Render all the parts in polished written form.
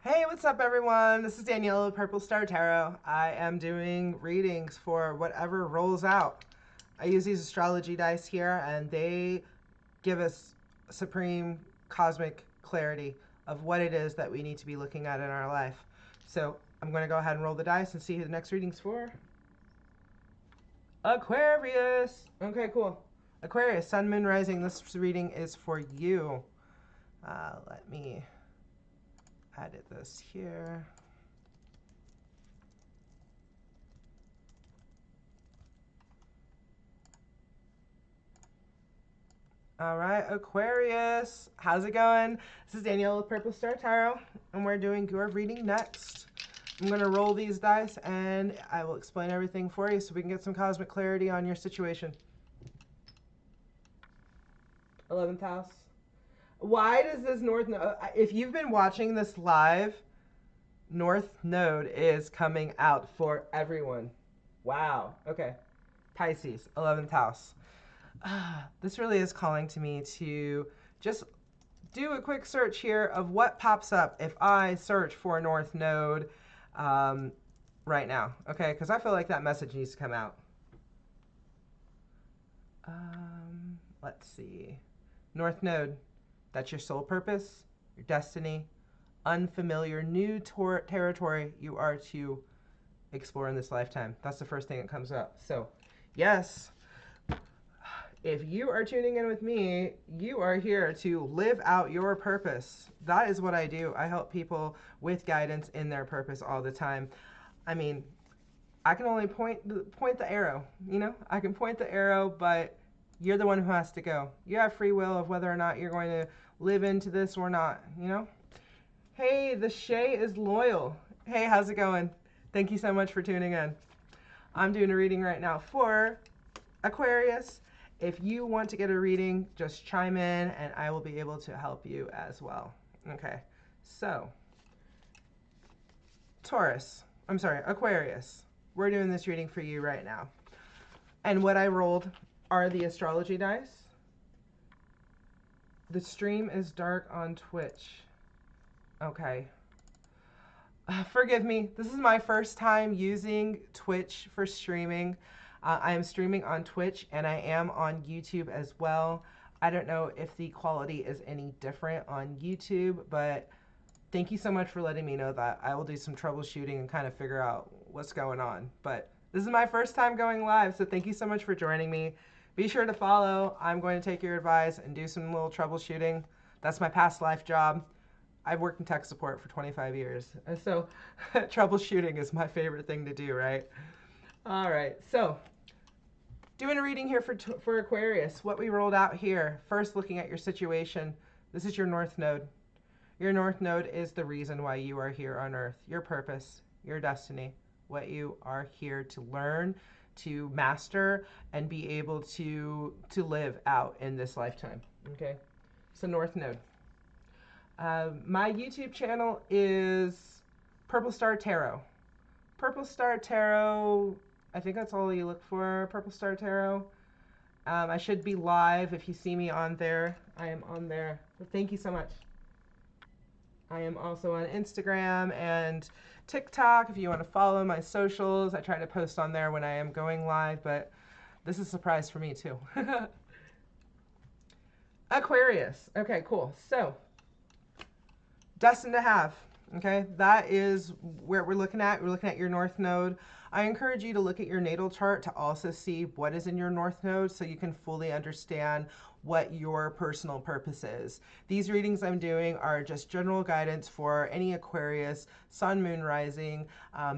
Hey, what's up, everyone? This is Danielle of Purple Star Tarot. I am doing readings for whatever rolls out. I use these astrology dice here, and they give us supreme cosmic clarity of what it is that we need to be looking at in our life. So I'm going to go ahead and roll the dice and see who the next reading's for. Aquarius! Okay, cool. Aquarius, Sun, Moon, Rising. This reading is for you. Let me edit this here. All right, Aquarius, how's it going? This is Danielle with Purple Star Tarot, and we're doing your reading next. I'm going to roll these dice, and I will explain everything for you so we can get some cosmic clarity on your situation. 11th house. Why does this North Node, if you've been watching this live, North Node is coming out for everyone. Wow. Okay. Pisces, 11th house. This really is calling to me to just do a quick search here of what pops up if I search for North Node right now. Okay, because I feel like that message needs to come out. Let's see. North Node, that's your soul purpose, your destiny, unfamiliar, new territory you are to explore in this lifetime. That's the first thing that comes up. So, yes, if you are tuning in with me, you are here to live out your purpose. That is what I do. I help people with guidance in their purpose all the time. I mean, I can only point the arrow, you know? I can point the arrow, but you're the one who has to go. You have free will of whether or not you're going to live into this or not, you know? Hey, the Shay is loyal. Hey, how's it going? Thank you so much for tuning in. I'm doing a reading right now for Aquarius. If you want to get a reading, just chime in and I will be able to help you as well. Okay, so Aquarius. We're doing this reading for you right now. And what I rolled are the astrology dice. The stream is dark on Twitch. Okay. Forgive me. This is my first time using Twitch for streaming. I am streaming on Twitch and I am on YouTube as well. I don't know if the quality is any different on YouTube, but thank you so much for letting me know that. I will do some troubleshooting and kind of figure out what's going on. But this is my first time going live, so thank you so much for joining me. Be sure to follow. I'm going to take your advice and do some little troubleshooting. That's my past life job. I've worked in tech support for 25 years, and so troubleshooting is my favorite thing to do, right? All right, so doing a reading here for Aquarius. What we rolled out here, first looking at your situation, this is your North Node. Your North Node is the reason why you are here on Earth, your purpose, your destiny, what you are here to learn, to master, and be able to live out in this lifetime, okay? So North Node. My YouTube channel is Purple Star Tarot. Purple Star Tarot, I think that's all you look for, Purple Star Tarot. I should be live if you see me on there. I am on there. So thank you so much. I am also on Instagram and TikTok if you want to follow my socials. I try to post on there when I am going live, but this is a surprise for me too. Aquarius. Okay, cool. So, destined to have. Okay, that is where we're looking at. We're looking at your North Node. I encourage you to look at your natal chart to also see what is in your North Node so you can fully understand what your personal purpose is. These readings I'm doing are just general guidance for any Aquarius, Sun, Moon, Rising.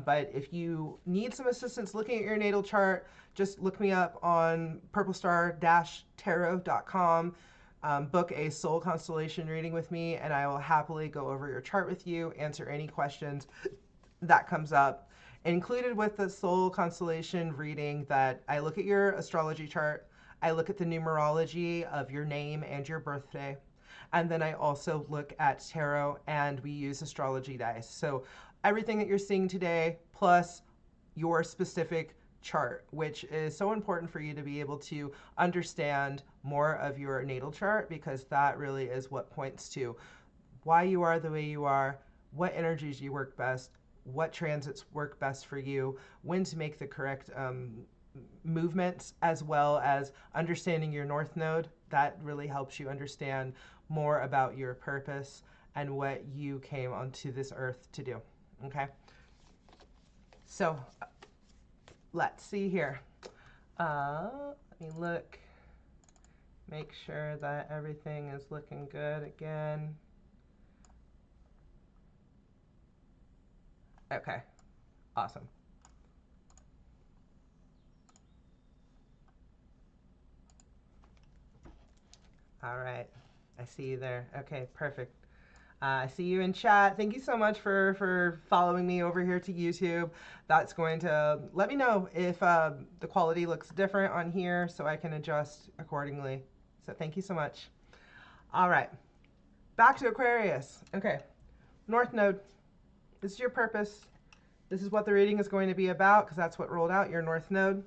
But if you need some assistance looking at your natal chart, just look me up on purplestar-tarot.com. Book a soul constellation reading with me, and I will happily go over your chart with you, answer any questions that comes up. Included with the soul constellation reading that I look at your astrology chart, I look at the numerology of your name and your birthday, and then I also look at tarot and we use astrology dice. So everything that you're seeing today plus your specific chart, which is so important for you to be able to understand more of your natal chart, because that really is what points to why you are the way you are, what energies you work best, what transits work best for you, when to make the correct movements, as well as understanding your North Node. That really helps you understand more about your purpose and what you came onto this earth to do. Okay? So let's see here. Let me look, make sure that everything is looking good again. Okay, awesome. All right, I see you there. Okay, perfect. I see you in chat. Thank you so much for following me over here to YouTube. That's going to let me know if the quality looks different on here so I can adjust accordingly. So thank you so much. All right, back to Aquarius. Okay, North Node. This is your purpose. This is what the reading is going to be about because that's what rolled out, your North Node.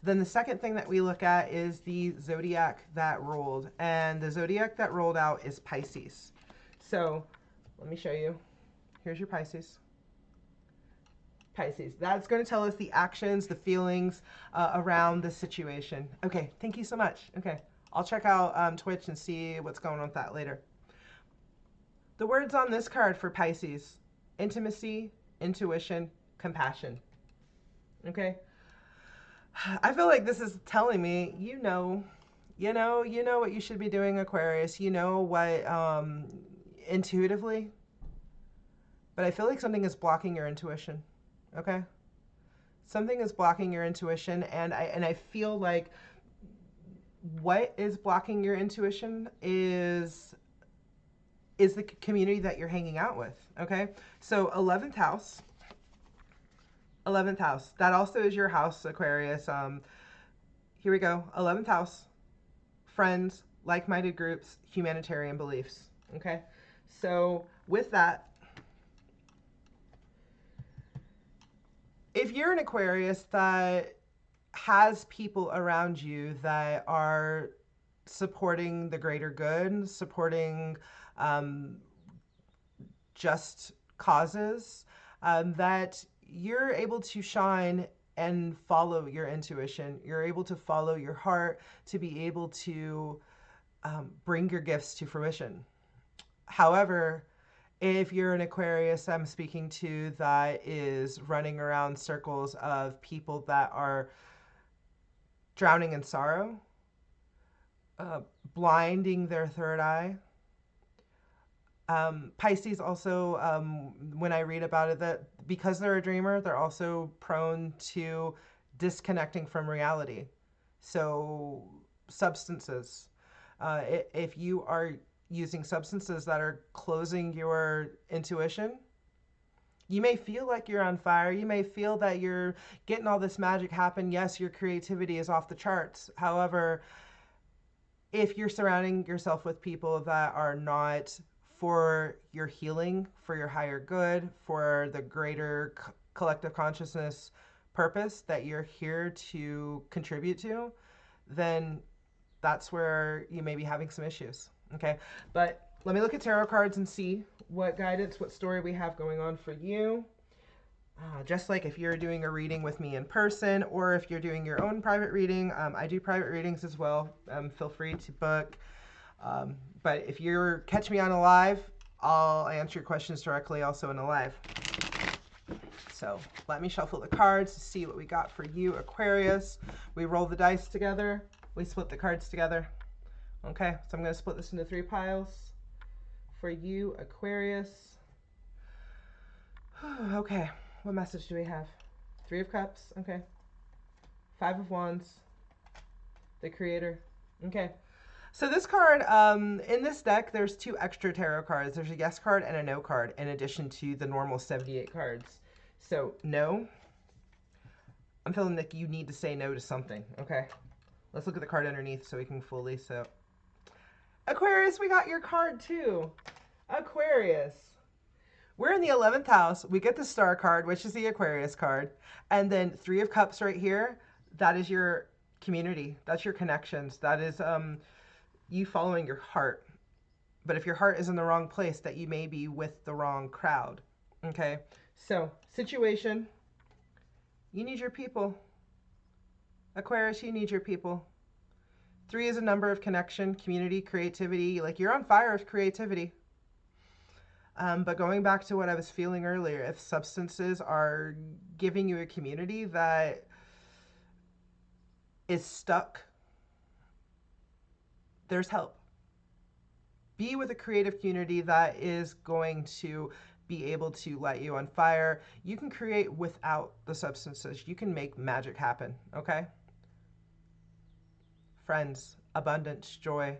Then the second thing that we look at is the Zodiac that rolled. And the Zodiac that rolled out is Pisces. So let me show you. Here's your Pisces. Pisces. That's going to tell us the actions, the feelings around the situation. Okay, thank you so much. Okay, I'll check out Twitch and see what's going on with that later. The words on this card for Pisces: intimacy, intuition, compassion. Okay? I feel like this is telling me, you know what you should be doing, Aquarius. You know what, intuitively. But I feel like something is blocking your intuition. Okay? Something is blocking your intuition, and I feel like what is blocking your intuition is the community that you're hanging out with. Okay? So 11th house. 11th house. That also is your house, Aquarius. Here we go. 11th house. Friends, like-minded groups, humanitarian beliefs. Okay? So with that, if you're an Aquarius that has people around you that are supporting the greater good, supporting just causes, that you're able to shine and follow your intuition. You're able to follow your heart to be able to bring your gifts to fruition. However, if you're an Aquarius I'm speaking to that is running around circles of people that are drowning in sorrow, blinding their third eye. Pisces also, when I read about it, that because they're a dreamer, they're also prone to disconnecting from reality. So substances, if you are using substances that are closing your intuition, you may feel like you're on fire. You may feel that you're getting all this magic happen. Yes, your creativity is off the charts. However, if you're surrounding yourself with people that are not for your healing, for your higher good, for the greater collective consciousness purpose that you're here to contribute to, then that's where you may be having some issues. Okay, but let me look at tarot cards and see what guidance, what story we have going on for you. Just like if you're doing a reading with me in person or if you're doing your own private reading, I do private readings as well. Feel free to book. But if you're catch me on a live, I'll answer your questions directly also in a live. So let me shuffle the cards to see what we got for you, Aquarius. We roll the dice together. We split the cards together. Okay, so I'm going to split this into 3 piles for you, Aquarius. Okay, what message do we have? 3 of Cups, okay. 5 of Wands, the Creator, okay. So this card, in this deck, there's 2 extra tarot cards. There's a yes card and a no card, in addition to the normal 78 cards. So, no. I'm feeling like you need to say no to something, okay. Let's look at the card underneath so we can fully, so. Aquarius, we got your card too. Aquarius. We're in the 11th house. We get the Star card, which is the Aquarius card. And then 3 of Cups right here. That is your community. That's your connections. That is you following your heart. But if your heart is in the wrong place, that you may be with the wrong crowd. Okay? So, situation, you need your people. Aquarius, you need your people. 3 is a number of connection, community, creativity. Like, you're on fire with creativity. But going back to what I was feeling earlier, if substances are giving you a community that is stuck, there's help. Be with a creative community that is going to be able to light you on fire. You can create without the substances. You can make magic happen, okay? Friends, abundance, joy.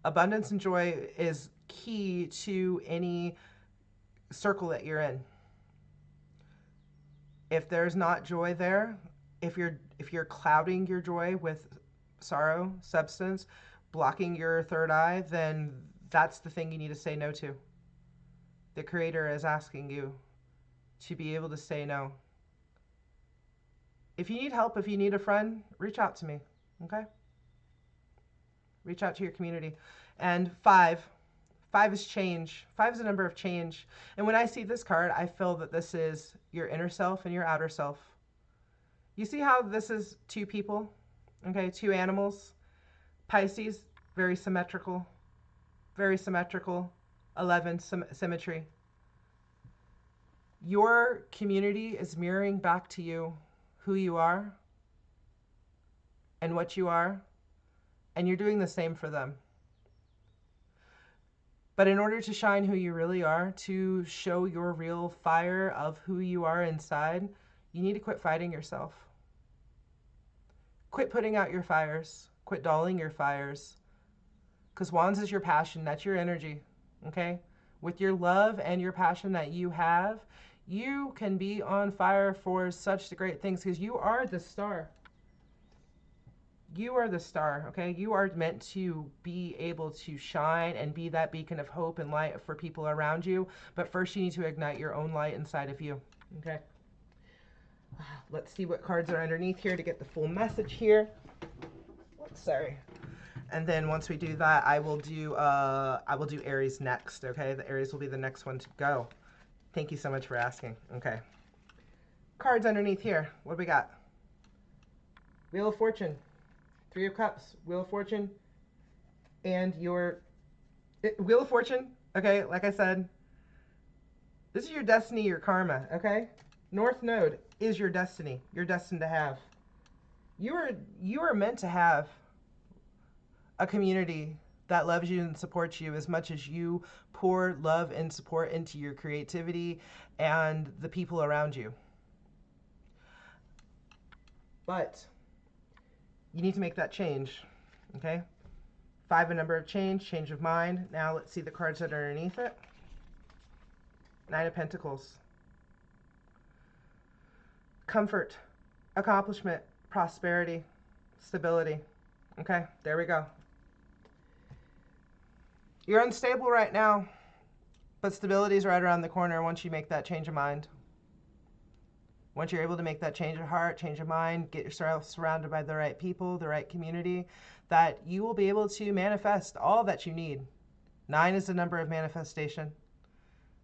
Abundance and joy is key to any circle that you're in. If there's not joy there, if you're clouding your joy with sorrow, substance, blocking your third eye, then that's the thing you need to say no to. The Creator is asking you to be able to say no. If you need help, if you need a friend, reach out to me, okay? Reach out to your community. And 5 is change. 5 is a number of change. And when I see this card, I feel that this is your inner self and your outer self. You see how this is 2 people, okay, 2 animals. Pisces, very symmetrical, very symmetrical. 11, symmetry. Your community is mirroring back to you who you are and what you are, and you're doing the same for them. But in order to shine who you really are, to show your real fire of who you are inside, you need to quit fighting yourself. Quit putting out your fires. Quit dulling your fires. Because Wands is your passion. That's your energy. Okay? With your love and your passion that you have, you can be on fire for such great things because you are the star. You are the star, okay? You are meant to be able to shine and be that beacon of hope and light for people around you. But first you need to ignite your own light inside of you, okay? Let's see what cards are underneath here to get the full message here. Oops, sorry. And then once we do that, I will do Aries next, okay? The Aries will be the next one to go. Thank you so much for asking. Okay. Cards underneath here. What do we got? Wheel of Fortune. 3 of Cups. Wheel of Fortune. And your... Wheel of Fortune, okay, like I said, this is your destiny, your karma, okay? North Node is your destiny. You're destined to have. You are meant to have a community that loves you and supports you as much as you pour love and support into your creativity and the people around you. But you need to make that change, okay? 5, a number of change of mind. Now let's see the cards that are underneath it. 9 of Pentacles. Comfort, accomplishment, prosperity, stability. Okay, there we go. You're unstable right now, but stability is right around the corner once you make that change of mind. Once you're able to make that change of heart, change of mind, get yourself surrounded by the right people, the right community, that you will be able to manifest all that you need. 9 is the number of manifestation.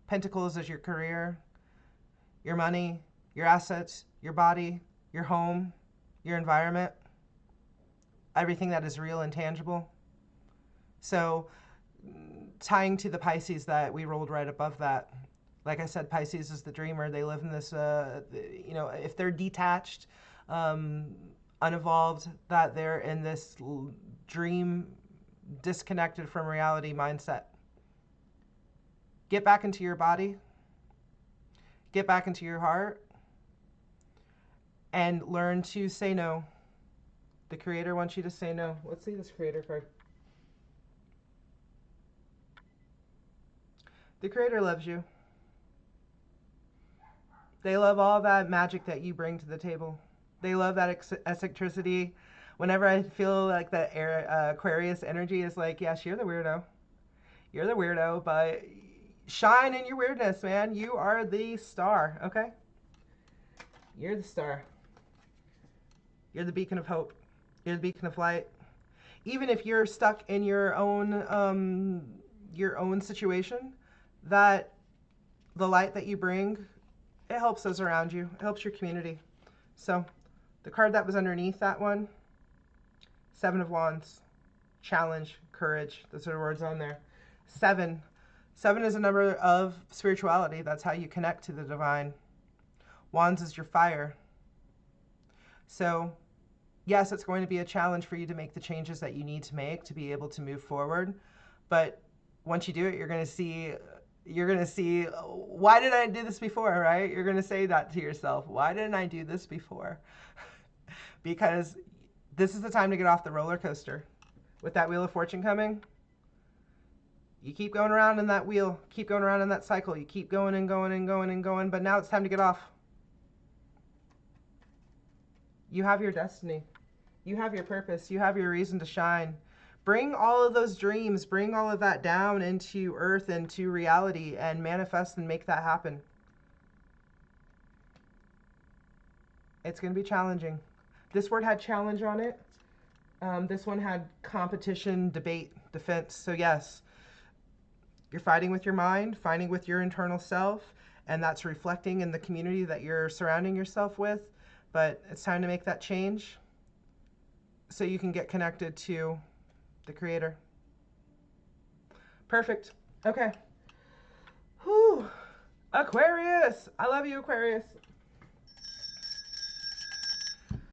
Pentacles is your career, your money, your assets, your body, your home, your environment, everything that is real and tangible. So tying to the Pisces that we rolled right above that, like I said, Pisces is the dreamer. They live in this, you know, if they're detached, unevolved, that they're in this dream, disconnected from reality mindset. Get back into your body. Get back into your heart. And learn to say no. The Creator wants you to say no. Let's see this Creator card. The Creator loves you. They love all that magic that you bring to the table. They love that eccentricity. Whenever I feel like that Aquarius energy is like, yes, you're the weirdo. You're the weirdo, but shine in your weirdness, man. You are the star, okay? You're the star. You're the beacon of hope. You're the beacon of light. even if you're stuck in your own situation, that the light that you bring, it helps those around you. It helps your community. So the card that was underneath that one, Seven of Wands, challenge, courage. Those are the words on there. Seven. Seven is a number of spirituality. That's how you connect to the divine. Wands is your fire. So yes, it's going to be a challenge for you to make the changes that you need to make to be able to move forward. But once you do it, you're going to see, why didn't I do this before, right? You're going to say that to yourself. Why didn't I do this before? Because this is the time to get off the roller coaster. With that Wheel of Fortune coming, you keep going around in that wheel, keep going around in that cycle. You keep going and going and going and going, but now it's time to get off. You have your destiny. You have your purpose. You have your reason to shine. Bring all of those dreams, bring all of that down into earth, into reality, and manifest and make that happen. It's going to be challenging. This word had challenge on it. This one had competition, debate, defense. So yes, you're fighting with your mind, fighting with your internal self, and that's reflecting in the community that you're surrounding yourself with. But it's time to make that change so you can get connected to the Creator. Perfect. Okay. Whew. Aquarius. I love you, Aquarius.